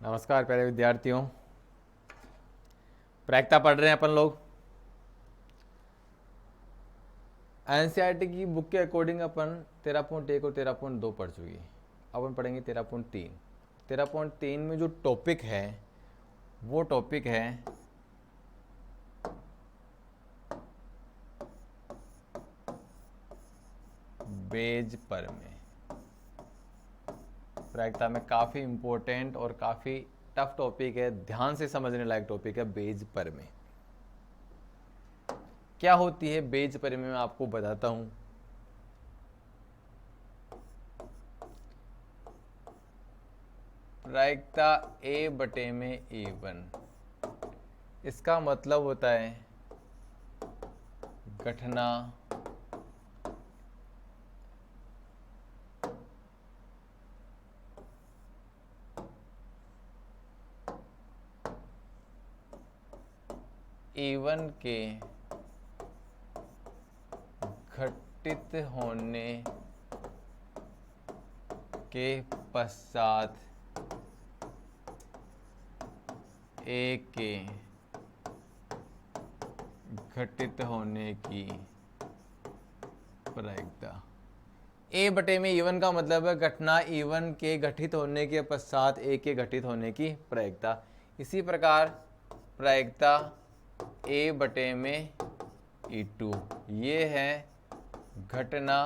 नमस्कार प्यारे विद्यार्थियों। प्रायिकता पढ़ रहे हैं अपन लोग। एनसीईआरटी की बुक के अकॉर्डिंग अपन 13.1 और 13.2 पढ़ चुकी। अब अपन पढ़ेंगे 13.3। 13.3 में जो टॉपिक है वो टॉपिक है बेज प्रमेय। प्रायिकता में काफ़ी इम्पोर्टेंट और काफ़ी टफ टॉपिक है, ध्यान से समझने लायक टॉपिक है बेज प्रमेय। क्या होती है बेज प्रमेय मैं आपको बताता हूं। प्रायिकता ए बटे में ए1, इसका मतलब होता है घटना ए1 के घटित होने के पश्चात ए के घटित होने की प्रायिकता। ए बटे में E1 का मतलब है घटना E1 के घटित होने के पश्चात ए के घटित होने की प्रायिकता। इसी प्रकार प्रायिकता ए बटे में E2, ये है घटना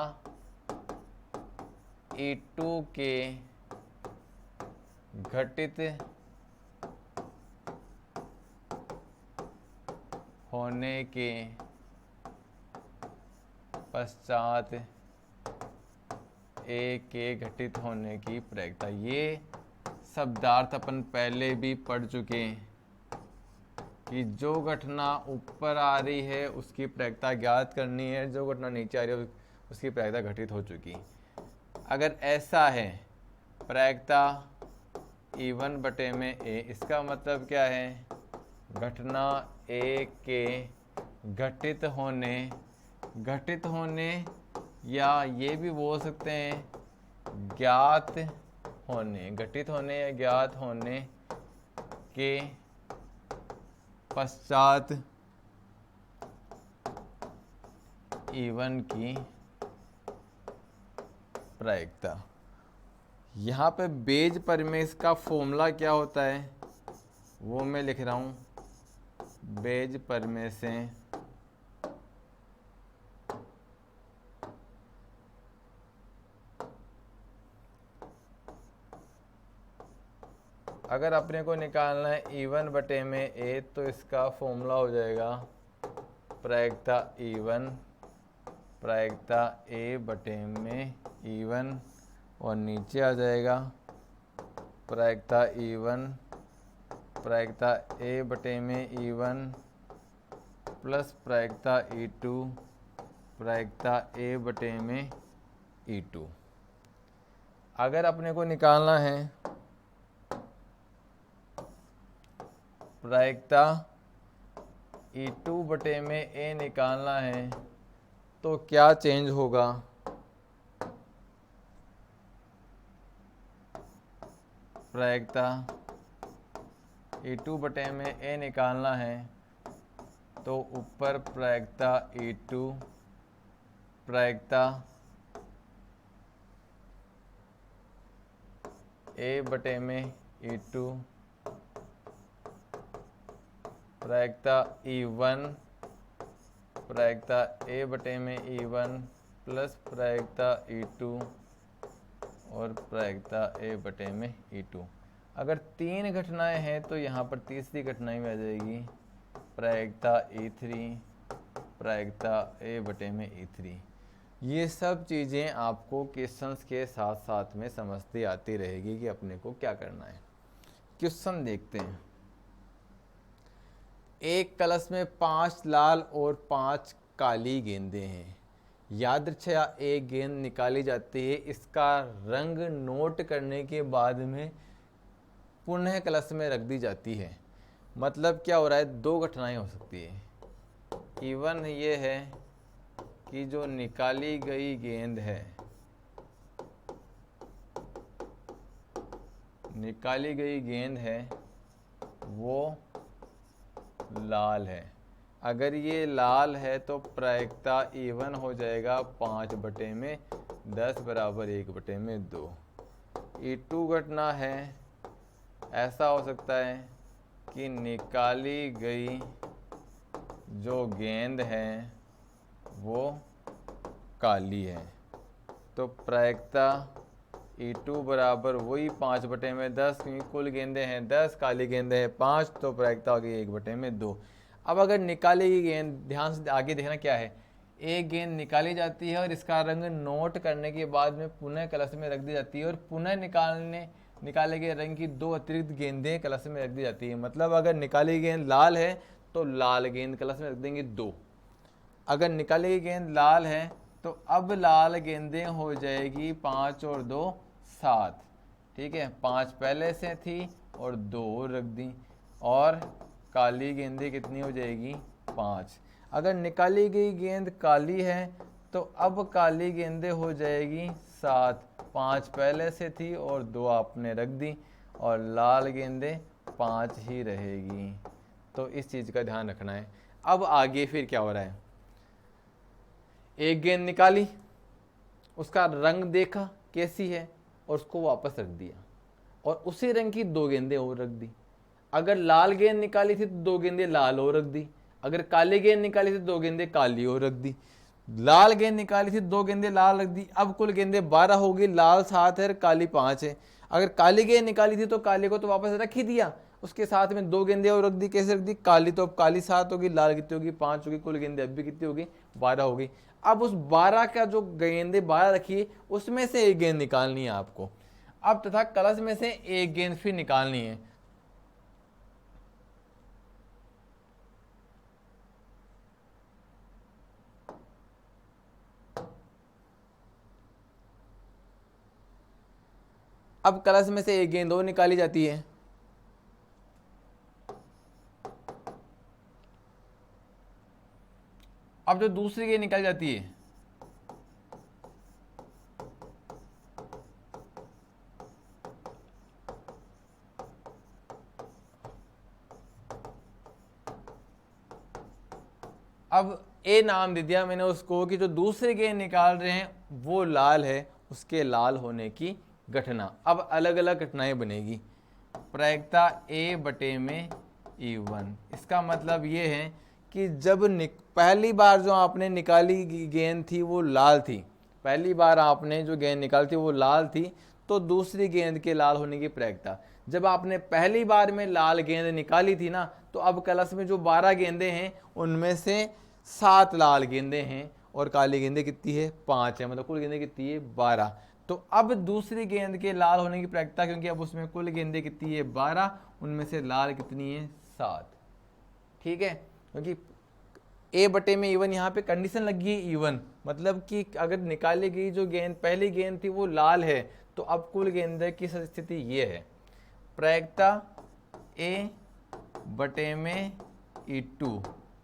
E2 के घटित होने के पश्चात ए के घटित होने की प्रायिकता। ये शब्दार्थ अपन पहले भी पढ़ चुके हैं कि जो घटना ऊपर आ रही है उसकी प्रायिकता ज्ञात करनी है, जो घटना नीचे आ रही है उसकी प्रायिकता घटित हो चुकी। अगर ऐसा है प्रायिकता E1 बटे में ए, इसका मतलब क्या है घटना ए के घटित होने या ये भी बोल सकते हैं ज्ञात होने, घटित होने या ज्ञात होने के पश्चात E1 की प्रायिकता। यहाँ पे बेज प्रमेय का फॉर्मूला क्या होता है वो मैं लिख रहा हूँ। बेज प्रमेय से अगर अपने को निकालना है E1 बटे में ए, तो इसका फॉर्मूला हो जाएगा प्रायिकता E1 प्रायिकता ए बटे में E1 और नीचे आ जाएगा प्रायिकता E1 प्रायिकता ए बटे में E1 प्लस प्रायिकता E2 प्रायिकता ए बटे में E2। अगर अपने को निकालना है प्रायिकता E2 बटे में ए निकालना है तो क्या चेंज होगा। प्रायिकता E2 बटे में ए निकालना है तो ऊपर प्रायिकता E2 प्रायिकता ए बटे में E2 प्रायिकता E1 प्रायिकता ए बटे में E1 प्लस प्रायिकता E2 और प्रायिकता ए बटे में E2। अगर तीन घटनाएं हैं तो यहाँ पर तीसरी घटना भी आ जाएगी प्रायिकता E3 प्रायिकता ए बटे में E3। ये सब चीज़ें आपको क्वेश्चंस के साथ साथ में समझती आती रहेगी कि अपने को क्या करना है। क्वेश्चन देखते हैं। एक कलश में 5 लाल और 5 काली गेंदें हैं। यादृच्छया एक गेंद निकाली जाती है, इसका रंग नोट करने के बाद में पुनः कलश में रख दी जाती है। मतलब क्या हो रहा है, दो घटनाएं हो सकती है। E1 ये है कि जो निकाली गई गेंद है निकाली गई गेंद है वो लाल है। अगर ये लाल है तो प्रायिकता E1 हो जाएगा 5/10 बराबर 1/2। E2 घटना है, ऐसा हो सकता है कि निकाली गई जो गेंद है वो काली है, तो प्रायिकता E2 बराबर वही 5/10, क्योंकि कुल गेंदें हैं 10, काली गेंदें हैं 5, तो प्रायिकता हो गई 1/2। अब अगर निकाली गई गेंद, ध्यान से आगे देखना क्या है, एक गेंद निकाली जाती है और इसका रंग नोट करने के बाद में पुनः कलश में रख दी जाती है और पुनः निकाले गए रंग की 2 अतिरिक्त गेंदें कलश में रख दी जाती है। मतलब अगर निकाली गेंद लाल है तो लाल गेंद कलश में रख देंगे 2। अगर निकाली गई गेंद लाल है तो अब लाल गेंदें हो जाएगी 5 और 2 7। ठीक है, 5 पहले से थी और 2 और रख दी, और काली गेंदें कितनी हो जाएगी 5। अगर निकाली गई गेंद काली है तो अब काली गेंदें हो जाएगी 7, 5 पहले से थी और 2 आपने रख दी, और लाल गेंदें 5 ही रहेगी। तो इस चीज़ का ध्यान रखना है। अब आगे फिर क्या हो रहा है, एक गेंद निकाली, उसका रंग देखा कैसी है और उसको वापस रख दिया, और उसी रंग की 2 गेंदें और रख दी। अगर लाल गेंद निकाली थी तो 2 गेंदें लाल और रख दी, अगर काली गेंद निकाली थी तो 2 गेंदें काली और रख दी, लाल गेंद निकाली थी 2 गेंदें लाल रख दी। अब कुल गेंदें 12 होगी, लाल 7 है और काली 5 है। अगर काली गेंद निकाली थी तो काली को तो वापस रख ही दिया, उसके साथ में 2 गेंदें और रख दी। कैसे रख दी, काली तो अब काली 7 होगी, लाल कितनी होगी 5 होगी, कुल गेंदें अब भी कितनी होगी 12 होगी। अब उस 12 का जो गेंदें 12 रखी है उसमें से एक गेंद निकालनी है आपको। अब तथा कलश में से एक गेंद फिर निकालनी है। अब कलश में से एक गेंद और निकाली जाती है। अब जो दूसरी गेंद निकाली जाती है, अब ए नाम दे दिया मैंने उसको कि जो दूसरी गेंद निकाल रहे हैं वो लाल है, उसके लाल होने की घटना। अब अलग अलग घटनाएं बनेगी। प्रायिकता A/E1, इसका मतलब ये है कि जब पहली बार जो आपने निकाली गेंद थी वो लाल थी, पहली बार आपने जो गेंद निकाली थी वो लाल थी, तो दूसरी गेंद के लाल होने की प्रायिकता। जब आपने पहली बार में लाल गेंद निकाली थी ना, तो अब कलश में जो 12 गेंदें हैं उनमें से 7 लाल गेंदें हैं और काली गेंदें कितनी है 5 है, मतलब कुल गेंदें कितनी है 12। तो अब दूसरी गेंद के लाल होने की प्रायिकता, क्योंकि अब उसमें कुल गेंदें कितनी है 12, उनमें से लाल कितनी है 7। ठीक है, क्योंकि A/E1 यहाँ पे कंडीशन लगी है E1, मतलब कि अगर निकाली गई जो गेंद पहली गेंद थी वो लाल है, तो अब कुल गेंदें की स्थिति ये है। प्रायिकता A/E2,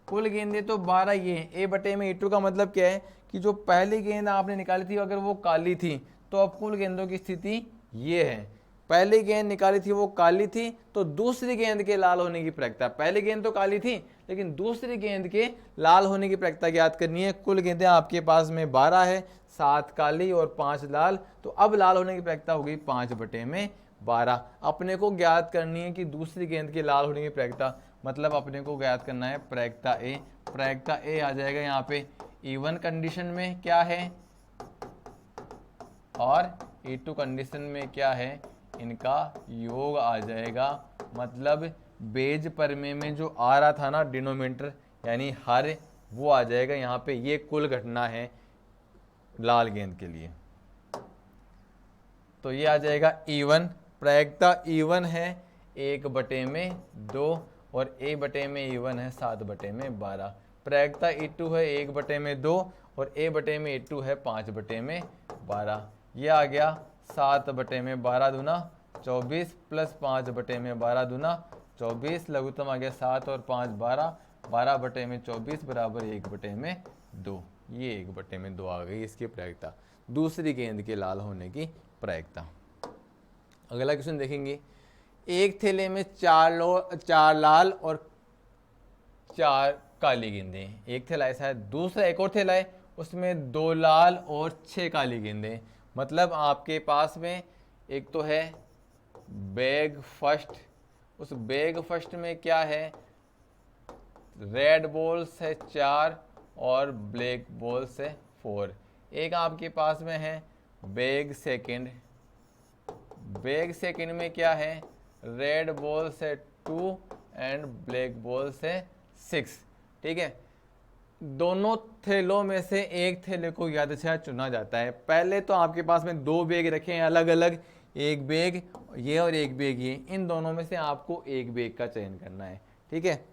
कुल गेंदें तो 12 ये हैं। A/E2 का मतलब क्या है कि जो पहली गेंद आपने निकाली थी अगर वो काली थी तो अब कुल गेंदों की स्थिति ये है। पहली गेंद निकाली थी वो काली थी, तो दूसरी गेंद के लाल होने की प्रायिकता, पहली गेंद तो काली थी लेकिन दूसरी गेंद के लाल होने की प्रायिकता ज्ञात करनी है। कुल गेंदें आपके पास में 12 है, 7 काली और 5 लाल, तो अब लाल होने की प्रायिकता हो गई 5/12। अपने को ज्ञात करनी है कि दूसरी गेंद के लाल होने की प्रायिकता, मतलब अपने को ज्ञात करना है प्रायिकता ए। प्रायिकता ए आ जाएगा यहाँ पे E1 कंडीशन में क्या है और E2 कंडीशन में क्या है, इनका योग आ जाएगा। मतलब बेज परमे में जो आ रहा था ना डिनोमिनेटर यानी हर, वो आ जाएगा यहाँ पे। ये कुल घटना है लाल गेंद के लिए, तो ये आ जाएगा E1। प्रायिकता E1 है 1/2 और A/E1 है 7/12। प्रायिकता E2 है 1/2 और A/E2 है 5/12। ये आ गया 7/12 दूना 24 प्लस 5/12 दूना 24, लघुत्तम आ गया 7 और 5 12, 12/24 बराबर 1/2। ये 1/2 आ गई इसकी प्रायिकता, दूसरी गेंद के लाल होने की प्रायिकता। अगला क्वेश्चन देखेंगे, एक थैले में चार लाल और 4 काली गेंदें हैं। एक थैला ऐसा है, दूसरा एक और थैला है, उसमें 2 लाल और 6 काली गेंदें। मतलब आपके पास में एक तो है बैग फर्स्ट, उस बैग फर्स्ट में क्या है, रेड बॉल्स है 4 और ब्लैक बॉल्स है 4। एक आपके पास में है बैग सेकंड, बैग सेकंड में क्या है, रेड बॉल्स है 2 एंड ब्लैक बॉल्स है 6। ठीक है, दोनों थैलों में से एक थैले को यादृच्छा चुना जाता है। पहले तो आपके पास में 2 बैग रखे हैं अलग अलग, एक बैग ये और एक बैग ये, इन दोनों में से आपको एक बैग का चयन करना है। ठीक है,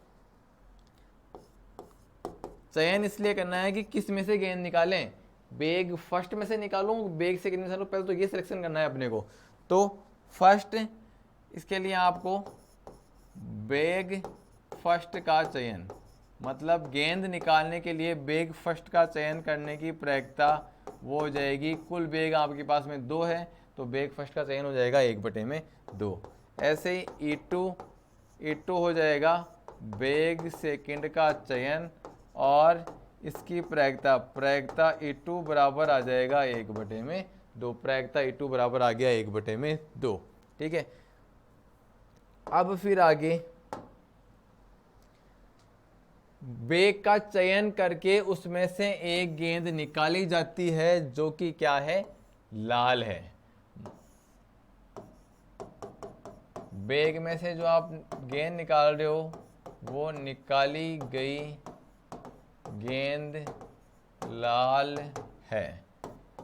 चयन इसलिए करना है कि किस में से गेंद निकालें, बैग फर्स्ट में से निकालूं, बैग सेकंड में से निकालूं, पहले तो ये सिलेक्शन करना है अपने को। तो फर्स्ट, इसके लिए आपको बैग फर्स्ट का चयन, मतलब गेंद निकालने के लिए बैग फर्स्ट का चयन करने की प्रयोक्ता वो हो जाएगी, कुल बैग आपके पास में 2 है तो बैग फर्स्ट का चयन हो जाएगा 1/2। ऐसे ही E2 हो जाएगा बैग सेकंड का चयन, और इसकी प्रयोक्ता E2 बराबर आ जाएगा 1/2। प्रयोक्ता E2 बराबर आ गया 1/2। ठीक है, अब फिर आगे बैग का चयन करके उसमें से एक गेंद निकाली जाती है जो कि क्या है, लाल है। बैग में से जो आप गेंद निकाल रहे हो वो निकाली गई गेंद लाल है।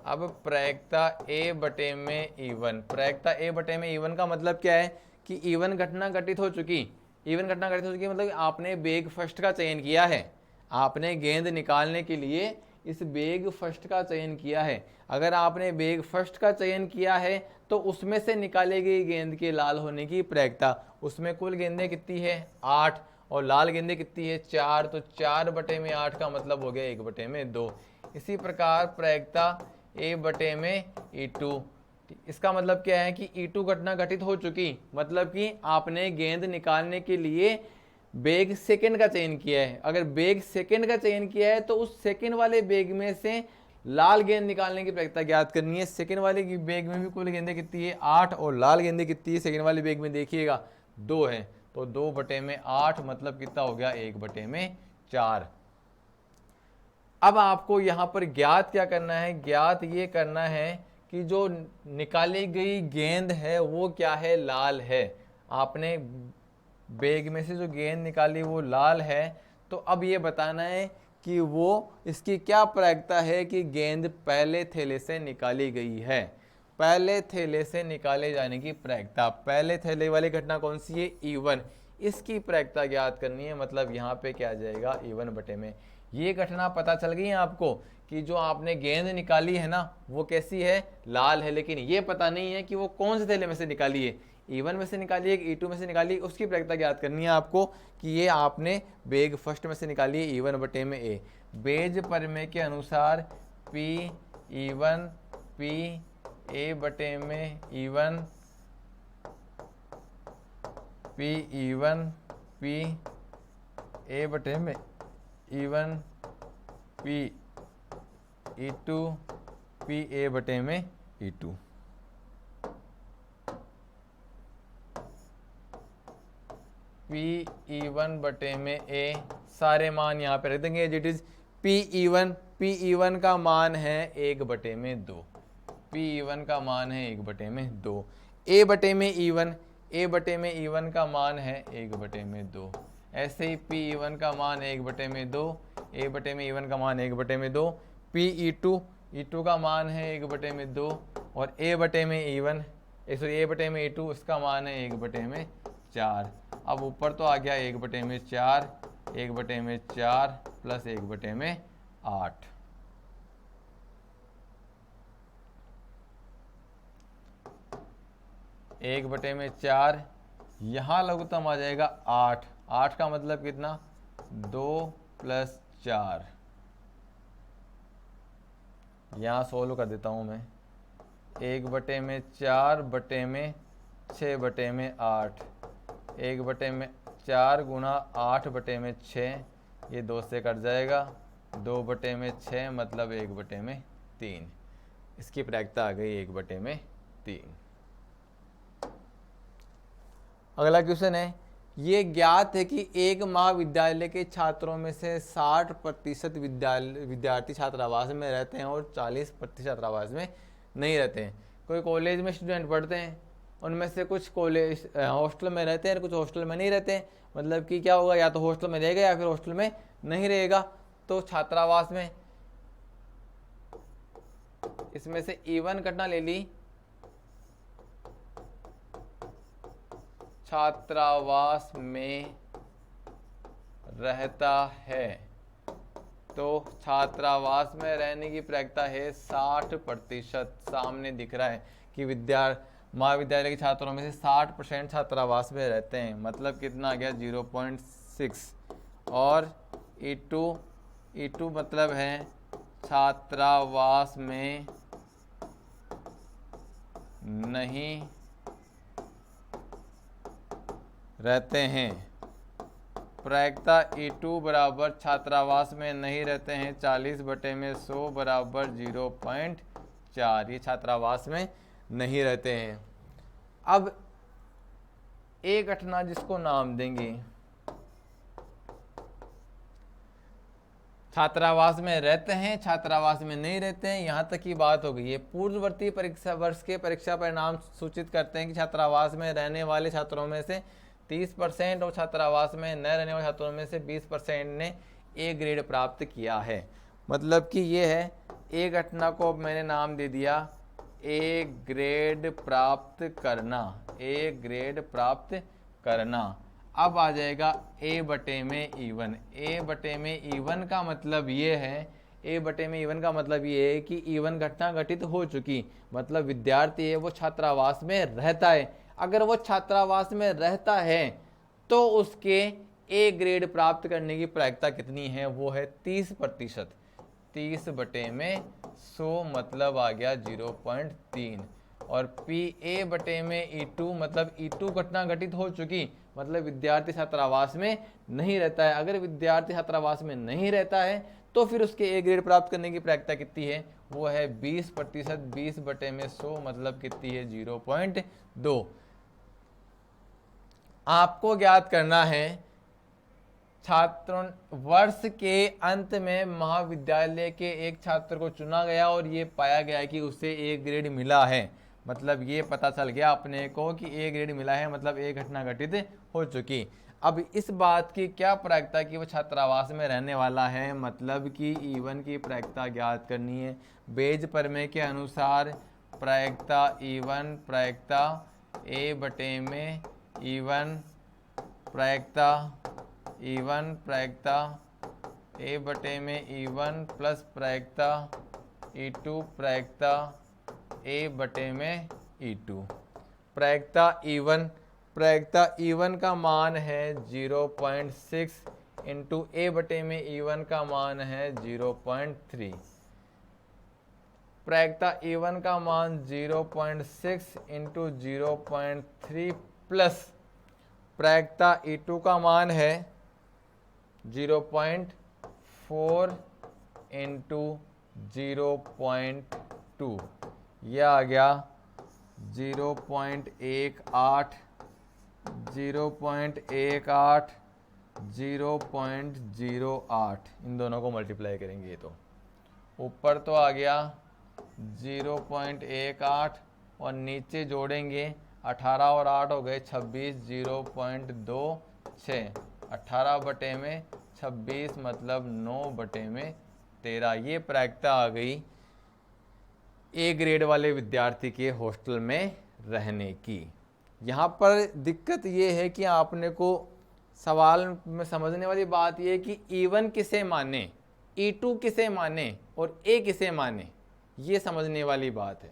अब प्रयोक्ता A/E1, प्रयोक्ता A/E1 का मतलब क्या है कि इवन घटना घटित हो चुकी, मतलब आपने बैग फर्स्ट का चयन किया है, आपने गेंद निकालने के लिए इस बैग फर्स्ट का चयन किया है। अगर आपने बैग फर्स्ट का चयन किया है तो उसमें से निकाली गई गेंद के लाल होने की प्रयोक्ता, उसमें कुल गेंदें कितनी है 8 और लाल गेंदें कितनी है 4, तो 4/8 का मतलब हो गया 1/2। इसी प्रकार प्रयोक्ता A/E2, इसका मतलब क्या है कि E2 घटना घटित हो चुकी, मतलब कि आपने गेंद निकालने के लिए बैग सेकंड का चयन किया है। अगर बैग सेकंड का चयन किया है तो उस सेकंड वाले बैग में से लाल गेंद निकालने की प्रयोक्ता ज्ञात करनी है। सेकंड वाले की बैग में भी कुल गेंदें कितनी है 8 और लाल गेंदें कितनी है सेकंड वाले बैग में देखिएगा 2 है, तो 2/8 मतलब कितना हो गया 1/4। अब आपको यहां पर ज्ञात क्या करना है, ज्ञात ये करना है कि जो निकाली गई गेंद है वो क्या है, लाल है। आपने बैग में से जो गेंद निकाली वो लाल है, तो अब ये बताना है कि वो इसकी क्या प्रयोक्ता है कि गेंद पहले थैले से निकाली गई है। पहले थैले से निकाले जाने की प्रयोक्ता, पहले थैले वाली घटना कौन सी है E1, इसकी प्रयोक्ता ज्ञात करनी है। मतलब यहाँ पे क्या आ जाएगा E1/में। ये घटना पता चल गई है आपको कि जो आपने गेंद निकाली है ना वो कैसी है, लाल है, लेकिन ये पता नहीं है कि वो कौन से थैले में से निकाली है, E1 में से निकाली है कि E2 में से निकाली है। उसकी प्रयोक्ता ज्ञात करनी है आपको कि ये आपने बैग फर्स्ट में से निकाली है E1/A। बेज प्रमेय के अनुसार P/E1 P/A/में E1 P/E1 P/A/में E1 P/E2 P/A/में E2। P/E1/में A, सारे मान यहाँ पे रख देंगे एज इट इज। P/E1 का मान है 1/2। P/E1 का मान है 1/2। A/में E1 का मान है 1/2। ऐसे ही P/E1 का मान 1/2, A/में E1 का मान 1/2, P/E2 का मान है 1/2 और A/में E2 इसका मान है 1/4। अब ऊपर तो आ गया 1/4 प्लस 1/8। एक बटे में 4, यहाँ लघुत्तम आ जाएगा 8। 8 का मतलब कितना 2 + 4। यहाँ सोल्व कर देता हूँ मैं। 1/4 बटे में 6/8, 1/4 गुणा 8/6, ये 2 से कट जाएगा, 2/6 मतलब 1/3। इसकी प्रायिकता आ गई 1/3। अगला क्वेश्चन है, ये ज्ञात है कि एक महाविद्यालय के छात्रों में से 60% विद्यार्थी छात्रावास में रहते हैं और 40% छात्रावास में नहीं रहते हैं। कोई कॉलेज में स्टूडेंट पढ़ते हैं, उनमें से कुछ कॉलेज हॉस्टल में रहते हैं और कुछ हॉस्टल में नहीं रहते हैं। मतलब कि क्या होगा, या तो हॉस्टल में रहेगा या फिर हॉस्टल में नहीं रहेगा। तो छात्रावास में इसमें से E1 घटना ले ली, छात्रावास में रहता है, तो छात्रावास में रहने की प्रायिकता है 60%। सामने दिख रहा है कि महाविद्यालय के छात्रों में से 60% छात्रावास में रहते हैं, मतलब कितना आ गया 0.6। और E2 मतलब है छात्रावास में नहीं रहते हैं। प्रायिकता E2 बराबर छात्रावास में नहीं रहते हैं 40/100 बराबर 0.4। ये छात्रावास में नहीं रहते हैं। अब एक घटना जिसको नाम देंगे, छात्रावास में रहते हैं, छात्रावास में नहीं रहते हैं, यहाँ तक की बात हो गई है। पूर्ववर्ती परीक्षा वर्ष के परीक्षा परिणाम सूचित करते हैं कि छात्रावास में रहने वाले छात्रों में से 30% और छात्रावास में न रहने वाले छात्रों में से 20% ने ए ग्रेड प्राप्त किया है। मतलब कि ये है, ए घटना को मैंने नाम दे दिया ए ग्रेड प्राप्त करना, ए ग्रेड प्राप्त करना। अब आ जाएगा A/E1। A/E1 का मतलब ये है, A/E1 का मतलब ये है कि E1 घटना घटित हो चुकी, मतलब विद्यार्थी है वो छात्रावास में रहता है। अगर वो छात्रावास में रहता है तो उसके ए ग्रेड प्राप्त करने की प्रायिकता कितनी है, वो है 30%। 30/100 मतलब आ गया 0.3। और PA/E2 मतलब E2 घटना घटित हो चुकी, मतलब विद्यार्थी छात्रावास में नहीं रहता है। अगर विद्यार्थी छात्रावास में नहीं रहता है तो फिर उसके ए ग्रेड प्राप्त करने की प्रायिकता कितनी है, वो है 20%। 20/100 मतलब कितनी है 0.2। आपको ज्ञात करना है छात्रों वर्ष के अंत में महाविद्यालय के एक छात्र को चुना गया और ये पाया गया कि उसे ए ग्रेड मिला है। मतलब ये पता चल गया अपने को कि ए ग्रेड मिला है, मतलब एक घटना घटित हो चुकी। अब इस बात की क्या प्रायिकता कि वो छात्रावास में रहने वाला है, मतलब कि E1 की प्रायिकता ज्ञात करनी है। बेज प्रमेय के अनुसार प्रायिकता E1 प्रायिकता A/E1 प्रायिकता E1 प्रायिकता A/E1 प्लस प्रायिकता E2 प्रायिकता A/E2। प्रायिकता E1 का मान है 0.6 इंटू A/E1 का मान है 0.3। प्रायिकता E1 का मान 0.6 इंटू 0.3 प्लस प्रायिकता E2 का मान है 0.4 इंटू 0.2। यह आ गया 0.18, 0.18, 0.08। इन दोनों को मल्टीप्लाई करेंगे तो ऊपर तो आ गया 0.18 और नीचे जोड़ेंगे 18 और 8 हो गए 26, 0.26। 18/26 मतलब 9/13। ये प्रायिकता आ गई ए ग्रेड वाले विद्यार्थी के हॉस्टल में रहने की। यहाँ पर दिक्कत ये है कि आपने को सवाल में समझने वाली बात ये है कि E1 किसे माने, E2 किसे माने और A किसे माने, ये समझने वाली बात है।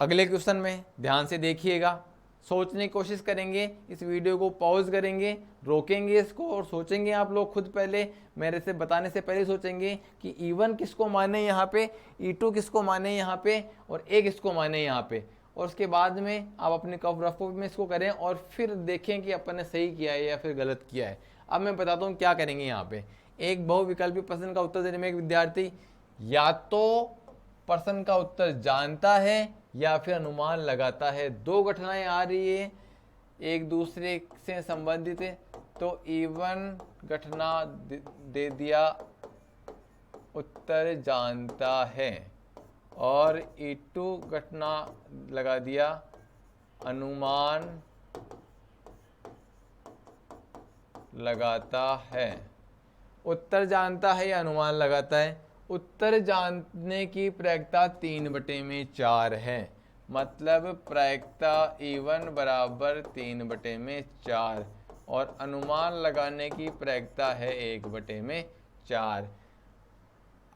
अगले क्वेश्चन में ध्यान से देखिएगा, सोचने की कोशिश करेंगे, इस वीडियो को पॉज करेंगे, रोकेंगे इसको और सोचेंगे आप लोग खुद, पहले मेरे से बताने से पहले सोचेंगे कि E1 किसको माने यहाँ पे, E2 किसको माने यहाँ पे और A किसको माने यहाँ पे, और उसके बाद में आप अपने रफ कॉपी में इसको करें और फिर देखें कि अपन ने सही किया है या फिर गलत किया है। अब मैं बताता हूँ क्या करेंगे यहाँ पे। एक बहुविकल्पी प्रश्न का उत्तर देने में एक विद्यार्थी या तो प्रश्न का उत्तर जानता है या फिर अनुमान लगाता है। दो घटनाएं आ रही है एक दूसरे से संबंधित है, तो E1 घटना दे दिया उत्तर जानता है और E2 घटना लगा दिया अनुमान लगाता है। उत्तर जानता है या अनुमान लगाता है? उत्तर जानने की प्रायिकता 3/4 है, मतलब प्रायिकता E1 बराबर 3/4 और अनुमान लगाने की प्रायिकता है 1/4।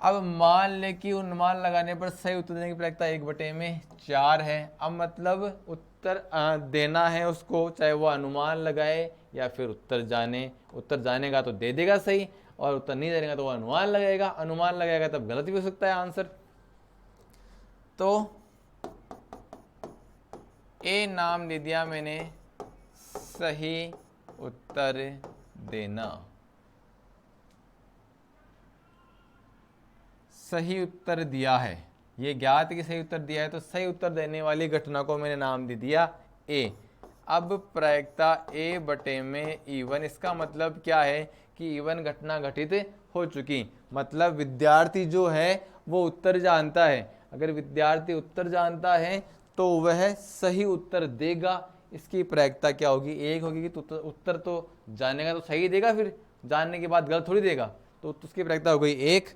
अब मान ले कि अनुमान लगाने पर सही उत्तर देने की प्रायिकता 1/4 है। अब मतलब उत्तर देना है उसको, चाहे वो अनुमान लगाए या फिर उत्तर जाने। उत्तर जानेगा तो दे देगा सही और उत्तर नहीं देगा तो वो अनुमान लगाएगा। अनुमान लगाएगा तब गलत भी हो सकता है आंसर। तो ए नाम दे दिया मैंने सही उत्तर देना। सही उत्तर दिया है, ये ज्ञात कि सही उत्तर दिया है, तो सही उत्तर देने वाली घटना को मैंने नाम दे दिया ए। अब प्रायिकता A/E1, इसका मतलब क्या है कि E1 घटना घटित हो चुकी, मतलब विद्यार्थी जो है वो उत्तर जानता है। अगर विद्यार्थी उत्तर जानता है तो वह सही उत्तर देगा। इसकी प्रायिकता क्या होगी? 1 होगी। तो उत्तर तो जानेगा तो सही देगा, फिर जानने के बाद गलत थोड़ी देगा, तो उसकी प्रायिकता हो गई 1।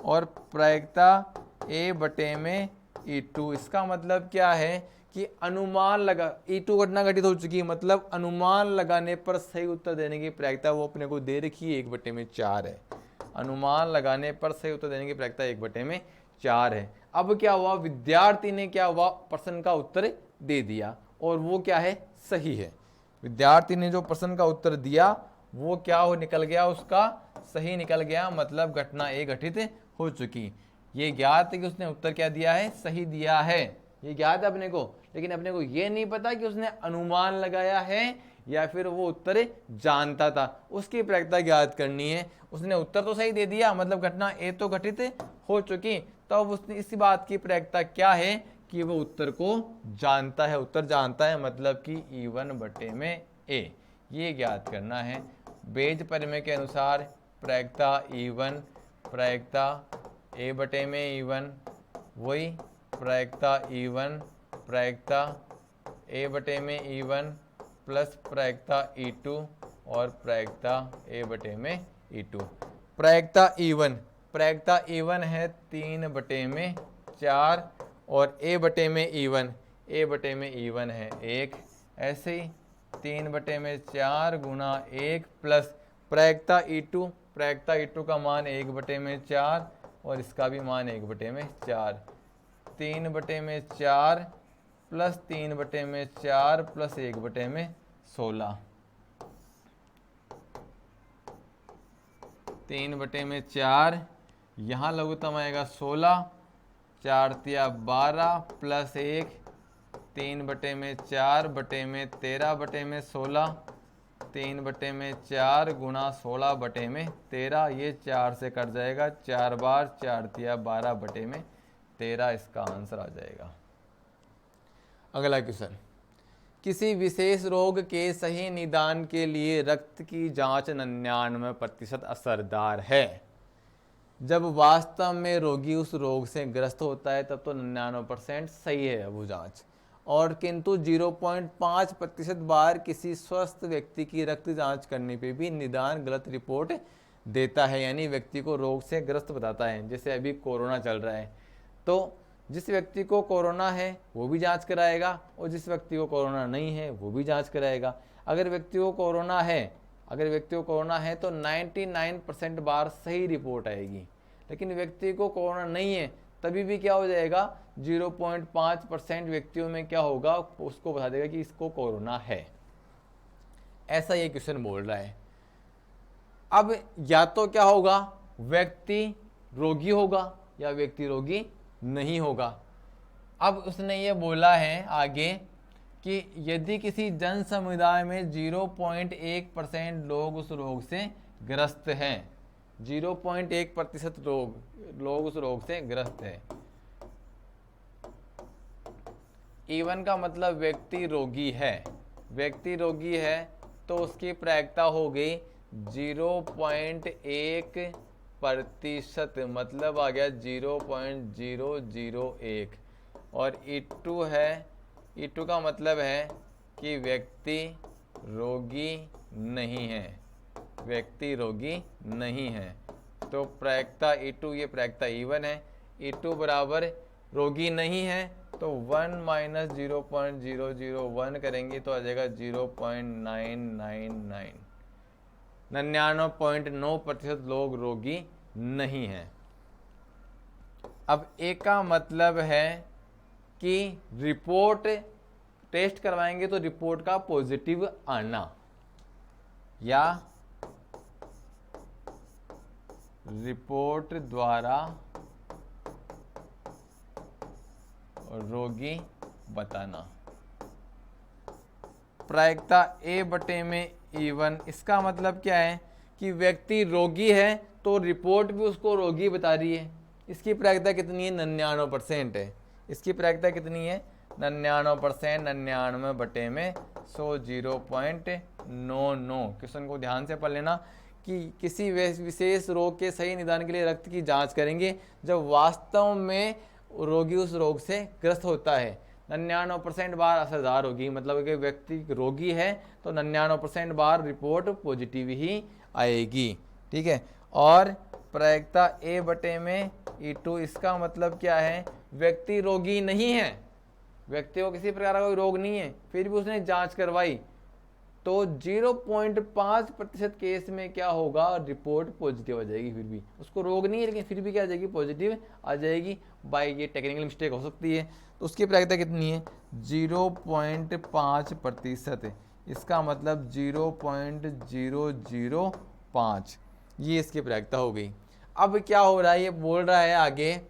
और प्रायिकता A/E2, इसका मतलब क्या है कि अनुमान लगा, E2 घटना घटित हो चुकी है, मतलब अनुमान लगाने पर सही उत्तर देने की प्रायिकता वो अपने को दे रखी है 1/4 है। अनुमान लगाने पर सही उत्तर देने की प्रायिकता 1/4 है। अब क्या हुआ, विद्यार्थी ने क्या हुआ, प्रश्न का उत्तर दे दिया और वो क्या है, सही है। विद्यार्थी ने जो प्रश्न का उत्तर दिया वो क्या हो निकल गया, उसका सही निकल गया, मतलब घटना ए घटित हो चुकी। ये ज्ञात है कि उसने उत्तर क्या दिया है, सही दिया है, ये ज्ञात है अपने को, लेकिन अपने को ये नहीं पता कि उसने अनुमान लगाया है या फिर वो उत्तर जानता था। उसकी प्रायिकता ज्ञात करनी है। उसने उत्तर तो सही दे दिया, मतलब घटना ए तो घटित हो चुकी, तो अब उसने इसी बात की प्रायिकता क्या है कि वो उत्तर को जानता है। उत्तर जानता है मतलब कि E1/A, ये ज्ञात करना है। बेज प्रमेय के अनुसार प्रायिकता E1 प्रायिकता A/E1, वही प्रायिकता E1 प्रायिकता A/E1 प्लस प्रायिकता E2 और प्रायिकता A/E2। प्रायिकता E1 है 3/4 और A/E1 है 1। ऐसे ही 3/4 गुणा 1 प्लस प्रायिकता E2 का मान 1/4 और इसका भी मान 1/4। 3/4 प्लस 3/4 प्लस 1/16। 3/4 यहाँ लघुत्तम आएगा 16, 4 तिया 12 प्लस 1, 3/4 13/16, 3/4 गुणा 16/13, ये 4 से कट जाएगा, 4 बार 4 तिया 12/13, इसका आंसर आ जाएगा। अगला क्वेश्चन, किसी विशेष रोग के सही निदान के लिए रक्त की जांच 99% असरदार है। जब वास्तव में रोगी उस रोग से ग्रस्त होता है तब तो 99% सही है वो जांच, और किंतु 0.5% बार किसी स्वस्थ व्यक्ति की रक्त जांच करने पे भी निदान गलत रिपोर्ट देता है, यानी व्यक्ति को रोग से ग्रस्त बताता है। जैसे अभी कोरोना चल रहा है, तो जिस व्यक्ति को कोरोना है वो भी जांच कराएगा और जिस व्यक्ति को कोरोना नहीं है वो भी जांच कराएगा। अगर व्यक्ति को कोरोना है तो 99% बार सही रिपोर्ट आएगी, लेकिन व्यक्ति को कोरोना नहीं है तभी भी क्या हो जाएगा, 0.5% व्यक्तियों में क्या होगा, उसको बता देगा कि इसको कोरोना है। ऐसा ये क्वेश्चन बोल रहा है। अब या तो क्या होगा, व्यक्ति रोगी होगा या व्यक्ति रोगी नहीं होगा। अब उसने ये बोला है आगे कि यदि किसी जन समुदाय में 0.1% लोग उस रोग से ग्रस्त हैं, 0.1% लोग उस रोग से ग्रस्त है। E1 का मतलब व्यक्ति रोगी है, व्यक्ति रोगी है तो उसकी प्रायिकता हो गई 0.1%, मतलब आ गया 0.001। और E2 है, E2 का मतलब है कि व्यक्ति रोगी नहीं है, व्यक्ति रोगी नहीं है। तो प्रायिकता E2, ये प्रायिकता E1 है। E2 बराबर रोगी नहीं है तो 1 माइनस 0.001 करेंगे तो आ जाएगा 0.999। 99.9% लोग रोगी नहीं हैं। अब ए का मतलब है कि रिपोर्ट टेस्ट करवाएंगे तो रिपोर्ट का पॉजिटिव आना, या रिपोर्ट द्वारा रोगी बताना। प्रायिकता ए बटे में E1, इसका मतलब क्या है कि व्यक्ति रोगी है तो रिपोर्ट भी उसको रोगी बता रही है। इसकी प्रायिकता कितनी है, 99% है। इसकी प्रायिकता कितनी है, 99%। 99 बटे में 100, 0.99। क्वेश्चन को ध्यान से पढ़ लेना कि किसी विशेष रोग के सही निदान के लिए रक्त की जांच करेंगे जब वास्तव में रोगी उस रोग से ग्रस्त होता है। 99% बार असरदार होगी, मतलब कि व्यक्ति रोगी है तो 99% बार रिपोर्ट पॉजिटिव ही आएगी। ठीक है। और प्रायिकता ए बटे में E2, इसका मतलब क्या है, व्यक्ति रोगी नहीं है, व्यक्ति को किसी प्रकार का कोई रोग नहीं है, फिर भी उसने जांच करवाई तो 0.5% केस में क्या होगा, रिपोर्ट पॉजिटिव आ जाएगी। फिर भी उसको रोग नहीं है लेकिन फिर भी क्या आ जाएगी, पॉजिटिव आ जाएगी। बाय ये टेक्निकल मिस्टेक हो सकती है। तो उसकी प्रायिकता कितनी है, 0.5%। इसका मतलब 0.005, ये इसकी प्रायिकता हो गई। अब क्या हो रहा है, ये बोल रहा है आगे,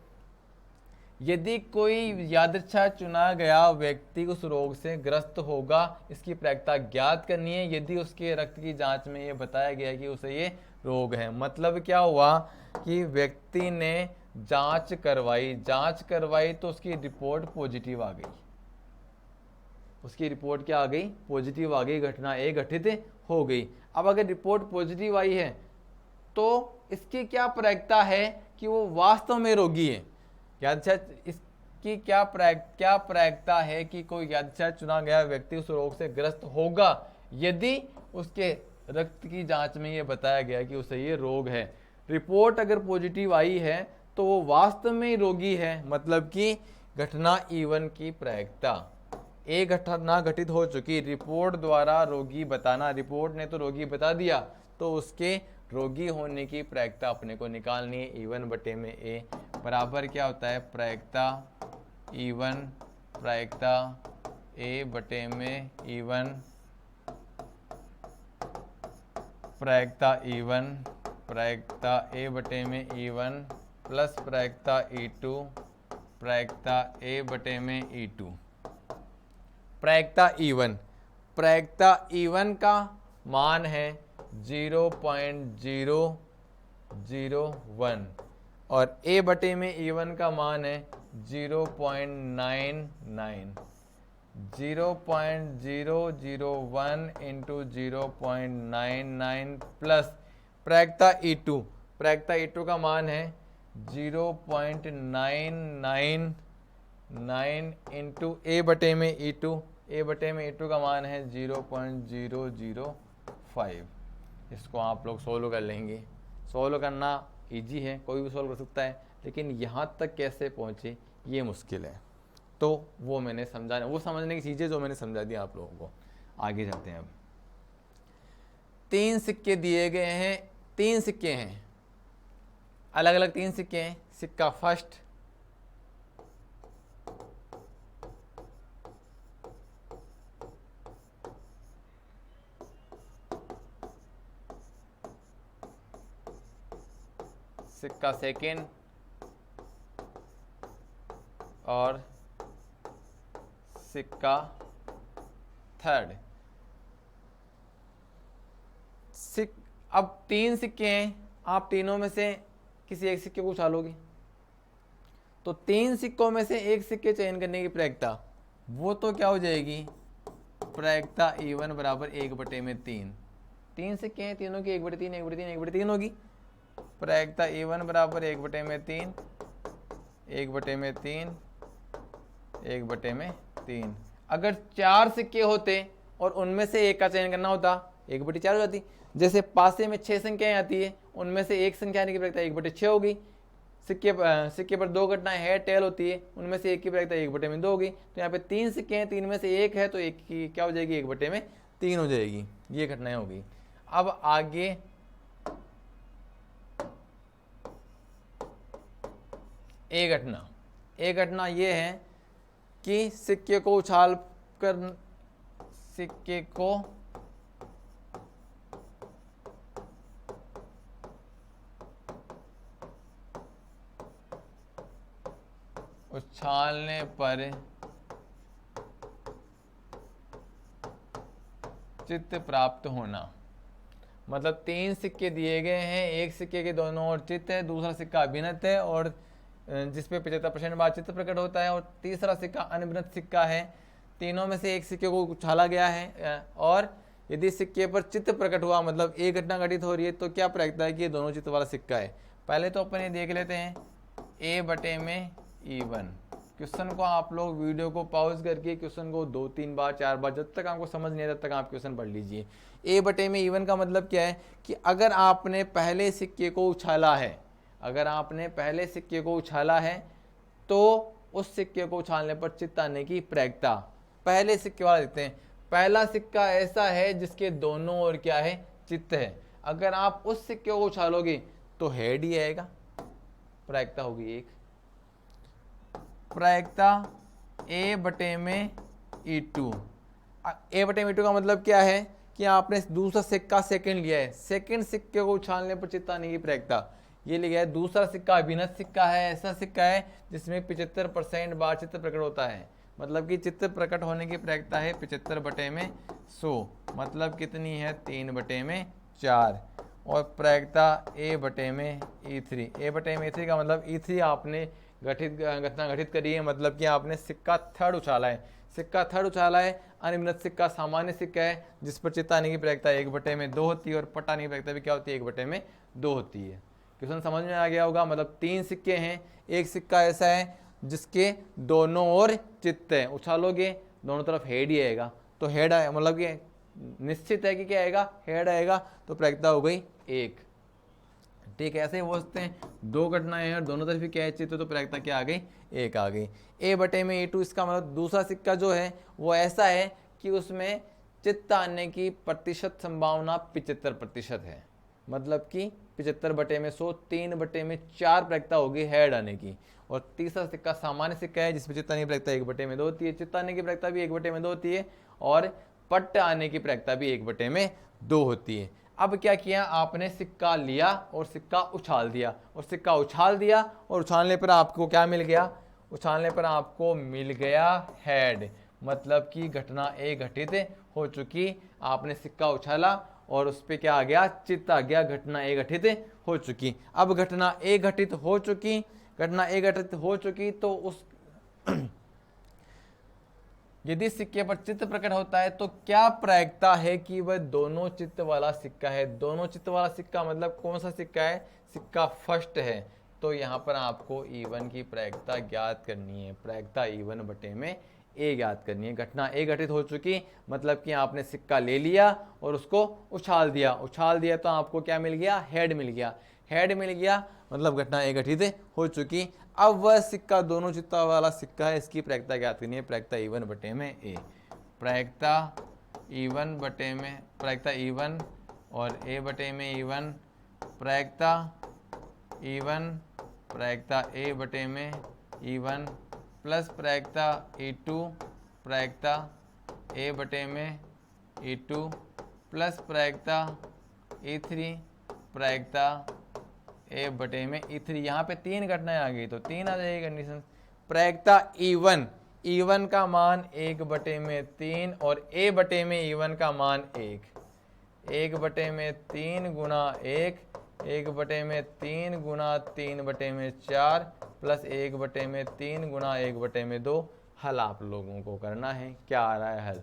यदि कोई यादृच्छा चुना गया व्यक्ति उस रोग से ग्रस्त होगा, इसकी प्रायिकता ज्ञात करनी है यदि उसके रक्त की जांच में ये बताया गया कि उसे ये रोग है। मतलब क्या हुआ कि व्यक्ति ने जांच करवाई तो उसकी रिपोर्ट पॉजिटिव आ गई, उसकी रिपोर्ट क्या आ गई, पॉजिटिव आ गई, घटना ए घटित हो गई। अब अगर रिपोर्ट पॉजिटिव आई है तो इसकी क्या प्रायिकता है कि वो वास्तव में रोगी है। इसकी क्या प्रायिकता है कि कोई यादृच्छा चुना गया व्यक्ति उस रोग से ग्रस्त होगा यदि उसके रक्त की जांच में ये बताया गया कि उसे ये रोग है। रिपोर्ट अगर पॉजिटिव आई है तो वो वास्तव में रोगी है, मतलब कि घटना E1 की प्रायिकता, ए घटना घटित हो चुकी, रिपोर्ट द्वारा रोगी बताना, रिपोर्ट ने तो रोगी बता दिया तो उसके रोगी होने की प्रायिकता अपने को निकालनी है। E1 बटे में ए बराबर क्या होता है, प्रायिकता E1 प्रायिकता ए बटे में E1, प्रायिकता E1 प्रायिकता ए बटे में E1 प्लस प्रायिकता E2 प्रायिकता ए बटे में E2। प्रायिकता E1 का मान है 0.001 और ए बटे में E1 का मान है 0.99। 0.001 इंटू 0.99 प्लस प्रायिकता E2 का मान है 0.999 इंटू ए बटे में E2 का मान है 0.005। इसको आप लोग सोल्व कर लेंगे। सोल्व करना इजी है, कोई भी सोल्व कर सकता है, लेकिन यहाँ तक कैसे पहुँचे ये मुश्किल है। तो वो मैंने समझाना, वो समझने की चीज़ें जो मैंने समझा दी आप लोगों को। आगे जाते हैं। अब 3 सिक्के दिए गए हैं, 3 सिक्के हैं, अलग अलग 3 सिक्के हैं। सिक्का फर्स्ट, सिक्का सेकेंड और सिक्का थर्ड। अब 3 सिक्के हैं, आप तीनों में से किसी एक सिक्के को उछालोगे तो 3 सिक्कों में से एक सिक्के चयन करने की प्रायिकता वो तो क्या हो जाएगी, प्रायिकता E1 बराबर 1/3। 3 सिक्के हैं, तीनों की 1/3 1/3 1/3 होगी। प्रायिकता E1 बराबर 1/3 1/3 1/3। अगर 4 सिक्के होते और उनमें से एक का चयन करना होता 1/4 हो जाती। जैसे पासे में 6 संख्याएं आती है, उनमें से एक संख्या आने की प्रायिकता 1/6 होगी। सिक्के पर 2 घटनाएं हेड टेल होती है, उनमें से एक की प्रायिकता 1/2 होगी। तो यहाँ पे 3 सिक्के हैं, 3 में से एक है तो एक की क्या हो जाएगी, 1/3 हो जाएगी। ये घटनाएं होगी। अब आगे एक घटना ये है कि सिक्के को उछाल कर सिक्के को उछालने पर चित्त प्राप्त होना। मतलब 3 सिक्के दिए गए हैं, एक सिक्के के दोनों ओर चित्त है, दूसरा सिक्का अभिनत है और जिसपे 75% बाद चित्त प्रकट होता है, और तीसरा सिक्का अनभिनत सिक्का है। तीनों में से एक सिक्के को उछाला गया है और यदि सिक्के पर चित्त प्रकट हुआ, मतलब एक घटना घटित हो रही है, तो क्या प्रायिकता है कि ये दोनों चित्त वाला सिक्का है। पहले तो अपन ये देख लेते हैं A/E1। क्वेश्चन को आप लोग वीडियो को पॉज करके क्वेश्चन को 2-3 बार 4 बार, जब तक आपको समझ नहीं आता तब तक आप क्वेश्चन पढ़ लीजिए। A/E1 का मतलब क्या है कि अगर आपने पहले सिक्के को उछाला है, अगर आपने पहले सिक्के को उछाला है तो उस सिक्के को उछालने पर चित्त आने की प्रायिकता। पहले सिक्के वाला देखते हैं। पहला सिक्का ऐसा है जिसके दोनों ओर क्या है, चित्त है। अगर आप उस सिक्के को उछालोगे तो हेड ही आएगा, प्रायिकता होगी 1। प्रायिकता A/E2। A/E2 का मतलब क्या है कि आपने दूसरा सिक्का सेकंड लिया है, सेकंड सिक्के को उछालने पर चित्त आने की प्रायिकता ये लिखा है। दूसरा सिक्का अभिनत सिक्का है, ऐसा सिक्का है जिसमें 75% बार चित्त प्रकट होता है। मतलब कि चित्त प्रकट होने की प्रायिकता है 75/100। मतलब कितनी है, 3/4। और प्रायिकता A/E3। A/E3 का मतलब E3 आपने घटना घटित करी है, मतलब कि आपने सिक्का थर्ड उछाला है। सिक्का थर्ड उछाला है। अनिर्मित सिक्का सामान्य सिक्का है जिस पर चित्त आने की प्रायिकता 1/2 होती है और पट आने की प्रायिकता भी क्या होती है, 1/2 होती है। क्वेश्चन समझ में आ गया होगा। मतलब 3 सिक्के हैं, एक सिक्का ऐसा है जिसके दोनों ओर चित्त है, उछालोगे दोनों तरफ हेड ही आएगा, तो हेड आए मतलब कि निश्चित है कि क्या आएगा, हेड आएगा, तो प्रायिकता हो गई 1। ठीक है, ऐसे ही हो सकते हैं 2 घटनाएं हैं और दोनों तरफ क्या है, चित्त, तो प्रायिकता क्या आ गई, 1 आ गई। A/E2 इसका मतलब दूसरा सिक्का जो है वो ऐसा है कि उसमें चित्त आने की प्रतिशत संभावना 75% है। मतलब कि 75/100, 3/4 प्रायिकता होगी हेड आने की। और तीसरा सिक्का सामान्य सिक्का है जिसमें चित्त आने की प्रायिकता 1/2 होती है, चित्त आने की प्रायिकता भी 1/2 होती है और पट्ट आने की प्रायिकता भी 1/2 होती है। अब क्या किया, आपने सिक्का लिया और सिक्का उछाल दिया, और सिक्का उछाल दिया और उछालने पर आपको क्या मिल गया, उछालने पर आपको मिल गया हेड। मतलब कि घटना A घटित हो चुकी। आपने सिक्का उछाला और उस पर क्या आ गया, चित्त आ गया, घटना A घटित हो चुकी। अब घटना A घटित हो चुकी, घटना A घटित हो चुकी तो उस यदि सिक्के पर चित्त प्रकट होता है तो क्या प्रायिकता है कि वह दोनों चित्त वाला सिक्का है। दोनों चित्त वाला सिक्का मतलब कौन सा सिक्का है, सिक्का फर्स्ट है। तो यहाँ पर आपको E1 की प्रायिकता ज्ञात करनी है, प्रायिकता E1/A ज्ञात करनी है। घटना A घटित हो चुकी, मतलब कि आपने सिक्का ले लिया और उसको उछाल दिया, उछाल दिया तो आपको क्या मिल गया, हेड मिल गया, हेड मिल गया, मतलब घटना A घटित हो चुकी। अब वह सिक्का दोनों चित्ता वाला सिक्का है, इसकी प्रायिकता ज्ञात करनी है, प्रायिकता E1/A। प्रायिकता E1 और A/E1, प्रायिकता E1, प्रायिकता A/E1 प्लस प्रायिकता E2, प्रायिकता A/E2 प्लस प्रायिकता E3, प्रायिकता ए बटे में E3। यहाँ पे 3 घटनाएं आ गई तो 3 आ जाएगी कंडीशन। प्रायिकता E1 का मान 1 बटे में 3 और ए बटे में E1 का मान 1 बटे में 3 गुना 1 बटे में 3 गुना 3 बटे में 4 प्लस 1 बटे में 3 गुना 1 बटे में 2। हल आप लोगों को करना है। क्या आ रहा है हल?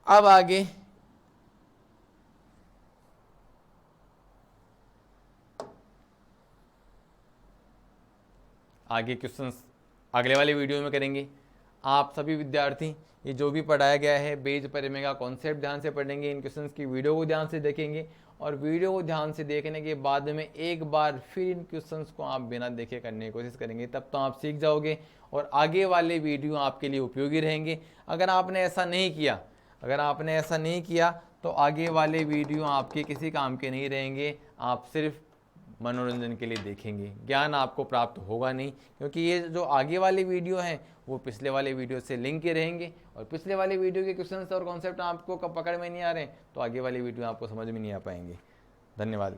अब आगे क्वेश्चंस अगले वाले वीडियो में करेंगे। आप सभी विद्यार्थी ये जो भी पढ़ाया गया है बेज परिमेय का कॉन्सेप्ट ध्यान से पढ़ेंगे, इन क्वेश्चंस की वीडियो को ध्यान से देखेंगे और वीडियो को ध्यान से देखने के बाद में एक बार फिर इन क्वेश्चंस को आप बिना देखे करने की कोशिश करेंगे, तब तो आप सीख जाओगे और आगे वाले वीडियो आपके लिए उपयोगी रहेंगे। अगर आपने ऐसा नहीं किया तो आगे वाले वीडियो आपके किसी काम के नहीं रहेंगे, आप सिर्फ मनोरंजन के लिए देखेंगे, ज्ञान आपको प्राप्त होगा नहीं, क्योंकि ये जो आगे वाले वीडियो हैं वो पिछले वाले वीडियो से लिंक के रहेंगे और पिछले वाले वीडियो के क्वेश्चंस और कॉन्सेप्ट आपको पकड़ में नहीं आ रहे हैं तो आगे वाली वीडियो आपको समझ में नहीं आ पाएंगे। धन्यवाद।